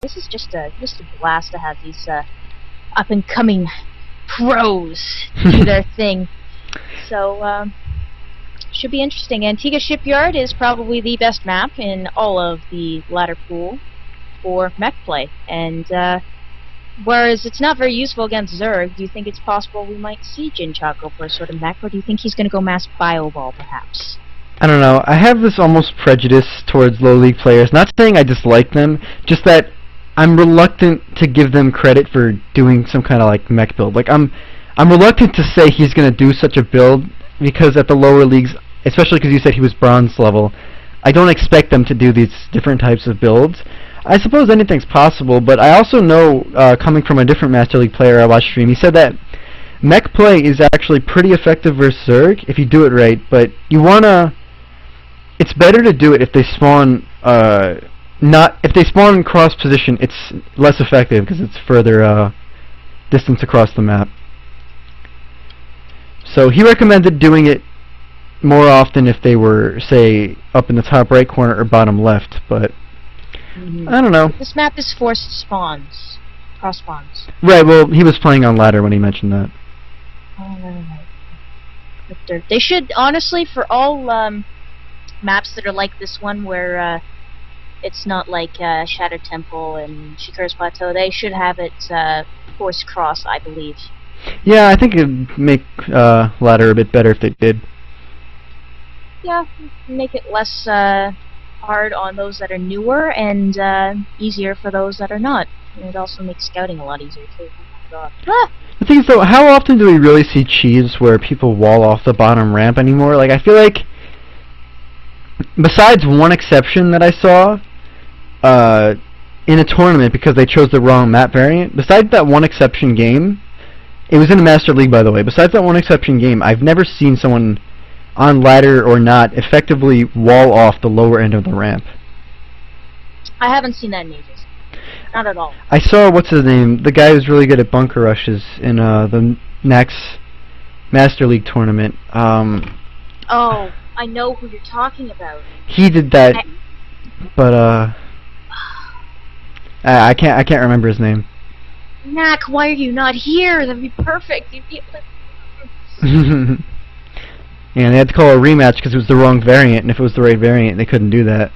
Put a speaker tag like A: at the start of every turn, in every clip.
A: This is just a blast to have these up and coming pros do their thing. So should be interesting. Antigua Shipyard is probably the best map in all of the ladder pool for mech play, and whereas it's not very useful against Zerg, do you think it's possible we might see Jinchot go for a sort of mech, or do you think he's going to go mass Bioball perhaps?
B: I don't know. I have this almost prejudice towards low league players. Not saying I dislike them, just that I'm reluctant to give them credit for doing some kind of like mech build. Like I'm reluctant to say he's going to do such a build because at the lower leagues, especially because you said he was bronze level, I don't expect them to do these different types of builds. I suppose anything's possible, but I also know, coming from a different Master League player I watched stream, he said that mech play is actually pretty effective versus Zerg if you do it right, but you wanna... It's better to do it if they spawn, if they spawn in cross position, it's less effective because it's further distance across the map. So he recommended doing it more often if they were, say, up in the top right corner or bottom left, but I don't know.
A: This map is forced spawns, cross spawns.
B: Right, well, he was playing on ladder when he mentioned that.
A: Oh, right. But they should, honestly, for all maps that are like this one where it's not like Shadow Temple and Shikura's Plateau, they should have it forced cross, I believe.
B: Yeah, I think it'd make ladder a bit better if they did.
A: Yeah, make it less hard on those that are newer and easier for those that are not. And it also makes scouting a lot easier too. Oh ah!
B: The thing is though, how often do we really see cheese where people wall off the bottom ramp anymore? Like, I feel like, besides one exception that I saw in a tournament because they chose the wrong map variant, besides that one exception game, it was in a Master League by the way, besides that one exception game, I've never seen someone on ladder or not effectively wall off the lower end of the ramp.
A: I haven't seen that in ages. Not at all.
B: I saw, what's his name, the guy who's really good at bunker rushes in the next Master League tournament.
A: Oh, I know who you're talking about.
B: He did that, but I can't remember his name.
A: Knack, why are you not here? That'd be perfect. You'd be
B: Yeah, they had to call a rematch because it was the wrong variant, and if it was the right variant, they couldn't do that.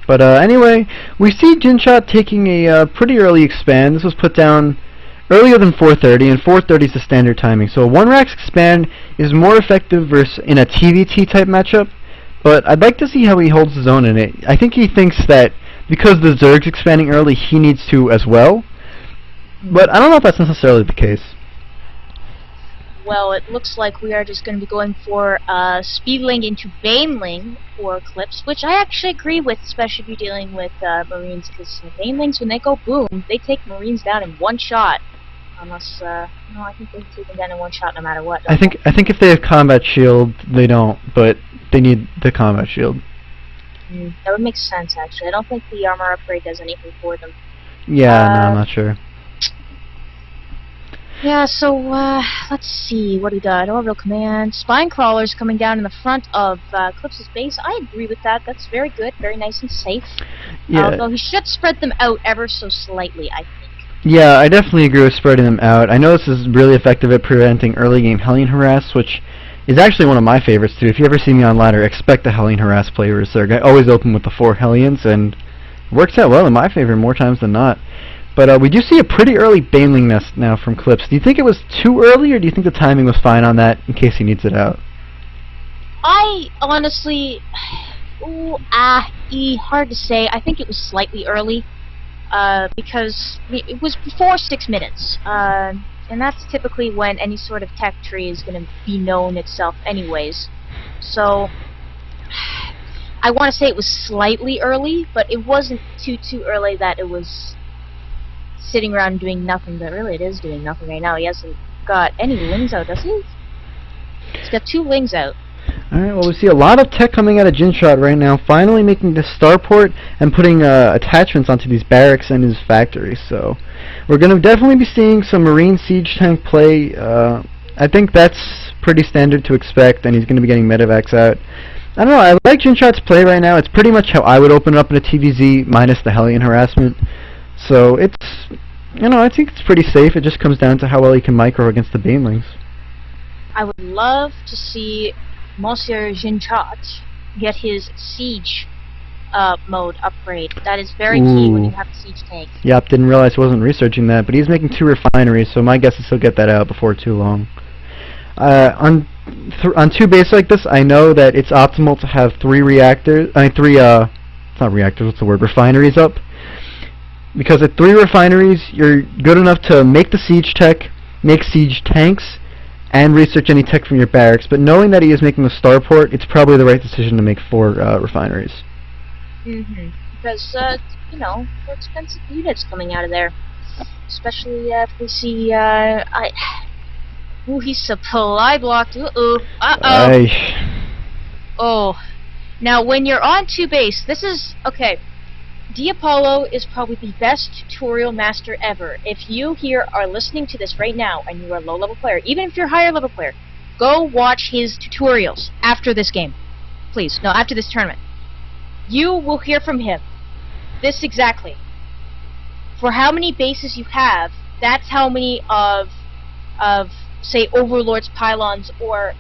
B: But anyway, we see Jinchot taking a pretty early expand. This was put down earlier than 4:30, and 4:30 is the standard timing. So a 1-rack expand is more effective in a TVT type matchup, but I'd like to see how he holds his own in it. I think he thinks that because the Zerg's expanding early, he needs to as well, but I don't know if that's necessarily the case.
A: Well, it looks like we are just going to be going for Speedling into Baneling for Clipse, which I actually agree with, especially if you're dealing with Marines, because Banelings, when they go boom, they take Marines down in one shot. Unless, no, I think they can take them down in one shot no matter what.
B: I think if they have combat shield, they don't, but they need the combat shield.
A: That would make sense, actually. I don't think the armor upgrade does anything for them.
B: Yeah, no, I'm not sure.
A: Yeah, so, let's see, what do we got? Orbital Command, Spine Crawlers coming down in the front of Clipse's base. I agree with that. That's very good, very nice and safe.
B: Yeah.
A: Although he should spread them out ever so slightly, I think.
B: Yeah, I definitely agree with spreading them out. I know this is really effective at preventing early game Hellion Harass, which is actually one of my favorites too. If you ever see me on ladder, expect the Hellion Harass play versus Zerg. I always open with the 4 Hellions, and it works out well in my favor more times than not. But we do see a pretty early Baneling nest now from Clipse. Do you think it was too early, or do you think the timing was fine on that in case he needs it out?
A: I honestly... hard to say. I think it was slightly early, because it was before 6 minutes. And that's typically when any sort of tech tree is going to be known itself anyways. So... I want to say it was slightly early, but it wasn't too early that it was sitting around doing nothing, but really it is doing nothing right now. He hasn't got any lings out, does he? He's got 2 lings out.
B: Alright, well we see a lot of tech coming out of Jinchot right now, finally making the starport and putting attachments onto these barracks and his factory, so we're going to definitely be seeing some Marine Siege tank play. I think that's pretty standard to expect, and he's going to be getting medevacs out. I don't know, I like Jinchot's play right now. It's pretty much how I would open it up in a TVZ, minus the Hellion harassment. So it's, I think it's pretty safe. It just comes down to how well he can micro against the Banelings.
A: I would love to see Monsieur Jinchot get his siege mode upgrade. That is very key when you have a siege tank.
B: Yep, didn't realize he wasn't researching that, but he's making 2 refineries, so my guess is he'll get that out before too long. On 2 bases like this, I know that it's optimal to have 3 reactors, it's not reactors, what's the word, refineries up. Because at 3 refineries, you're good enough to make the siege tech, make siege tanks, and research any tech from your barracks. But knowing that he is making a starport, it's probably the right decision to make 4 refineries.
A: Because, they're expensive units coming out of there. Especially if we see, ooh, he's supply blocked. Oh. Now, when you're on 2 base, this is, okay, Diapollo is probably the best tutorial master ever. If you here are listening to this right now, and you are a low-level player, even if you're a higher-level player, go watch his tutorials after this game. Please, no, after this tournament. You will hear from him. This exactly. For how many bases you have, that's how many of say, Overlord's pylons or,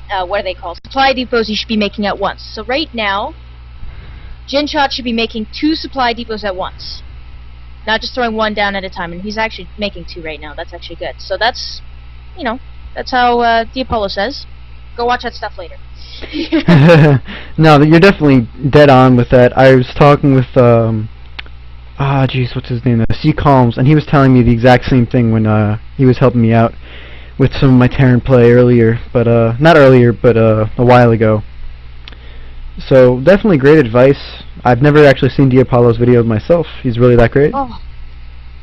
A: what are they called? Supply depots you should be making at once. So right now, Jinchot should be making 2 supply depots at once. Not just throwing 1 down at a time, and he's actually making 2 right now. That's actually good. So that's, that's how Diapollo says. Go watch that stuff later.
B: No, you're definitely dead on with that. I was talking with, what's his name? C. Calms, and he was telling me the exact same thing when he was helping me out with some of my Terran play earlier, but not earlier, but a while ago. So definitely great advice. I've never actually seen Diapollo's video myself. He's really that great.
A: Oh,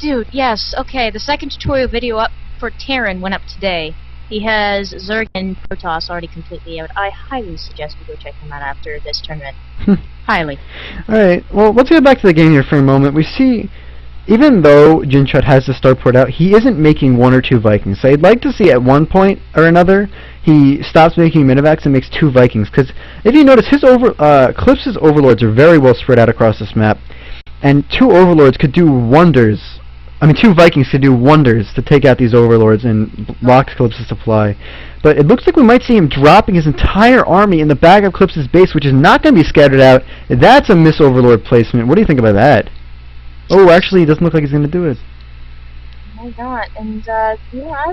A: dude, yes. Okay, the second tutorial video up for Terran went up today. He has Zerg and Protoss already completely out. I highly suggest you go check him out after this tournament. Highly.
B: Alright, well, let's get back to the game here for a moment. We see, even though Jinchot has the starport out, he isn't making 1 or 2 Vikings. So I'd like to see at one point or another, he stops making Minivacs and makes 2 Vikings. Because if you notice, his Clipse's Overlords are very well spread out across this map. And 2 Overlords could do wonders. 2 Vikings could do wonders to take out these Overlords and block Clipse's supply. But it looks like we might see him dropping his entire army in the back of Clipse's base, which is not going to be scattered out. That's a miss Overlord placement. What do you think about that? Oh, actually, it doesn't look like he's going to do it.
A: Why not? And, I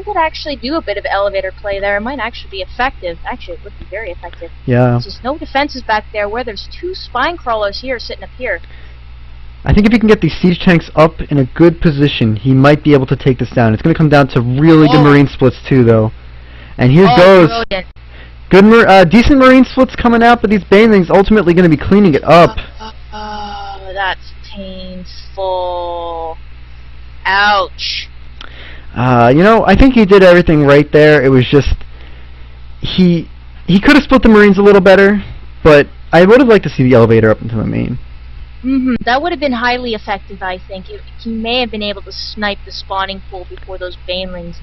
A: would actually do a bit of elevator play there. It might actually be effective. Actually, it would be very effective.
B: Yeah.
A: There's just no defenses back there, where there's 2 spine crawlers here sitting up here.
B: I think if he can get these siege tanks up in a good position, he might be able to take this down. It's going to come down to really good Marine splits too, though. And here goes. Brilliant. Good, decent Marine splits coming out, but these Banelings ultimately going to be cleaning it up.
A: Oh, that's painful. Ouch.
B: I think he did everything right there. It was just he could have split the Marines a little better, but I would have liked to see the elevator up into the main.
A: That would have been highly effective, I think. He may have been able to snipe the spawning pool before those Banelings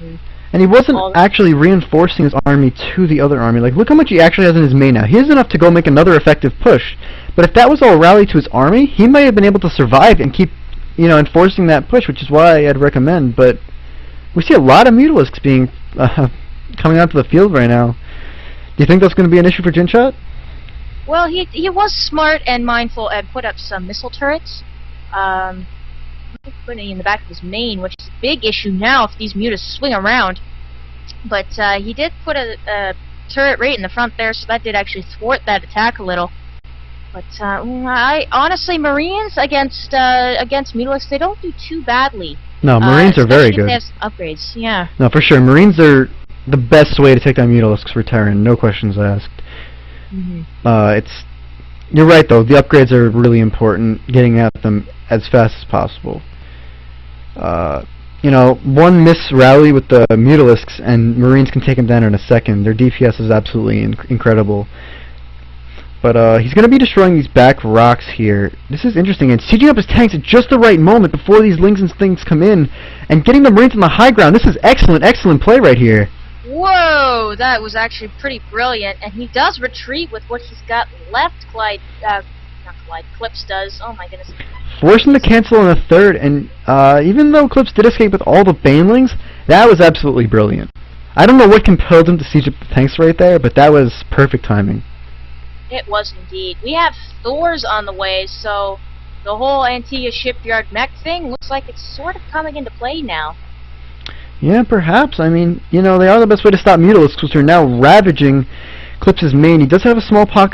B: and he wasn't actually reinforcing his army to the other army. Like, look how much he actually has in his main now. He has enough to go make another effective push. But if that was all rally to his army, he might have been able to survive and keep, enforcing that push, which is why I'd recommend. But we see a lot of Mutalisks being coming onto the field right now. Do you think that's going to be an issue for Jinchot?
A: Well, he was smart and mindful and put up some missile turrets. Putting in the back of his main, which is a big issue now if these Mutas swing around. But he did put a turret right in the front there, so that did actually thwart that attack a little. But I honestly, Marines against Mutalisks, they don't do too badly.
B: No, Marines are very good.
A: They have some upgrades, yeah.
B: No, for sure, Marines are the best way to take down Mutalisks for Terran, no questions asked. You're right though, the upgrades are really important, getting at them as fast as possible. One miss rally with the Mutalisks and Marines can take them down in a second. Their DPS is absolutely incredible. But he's going to be destroying these back rocks here. This is interesting, and sieging up his tanks at just the right moment before these lings and things come in, and getting the Marines on the high ground. This is excellent, excellent play right here.
A: Whoa, that was actually pretty brilliant, and he does retreat with what he's got left. Clipse does. Oh my goodness.
B: Forced him to cancel in the third, and even though Clipse did escape with all the banelings, that was absolutely brilliant. I don't know what compelled him to siege up the tanks right there, but that was perfect timing.
A: It was indeed. We have Thors on the way, so the whole Antia shipyard mech thing looks like it's sort of coming into play now.
B: Yeah, perhaps. I mean, you know, they are the best way to stop Mutalisks, which are now ravaging Clipse's main. He does have a small pocket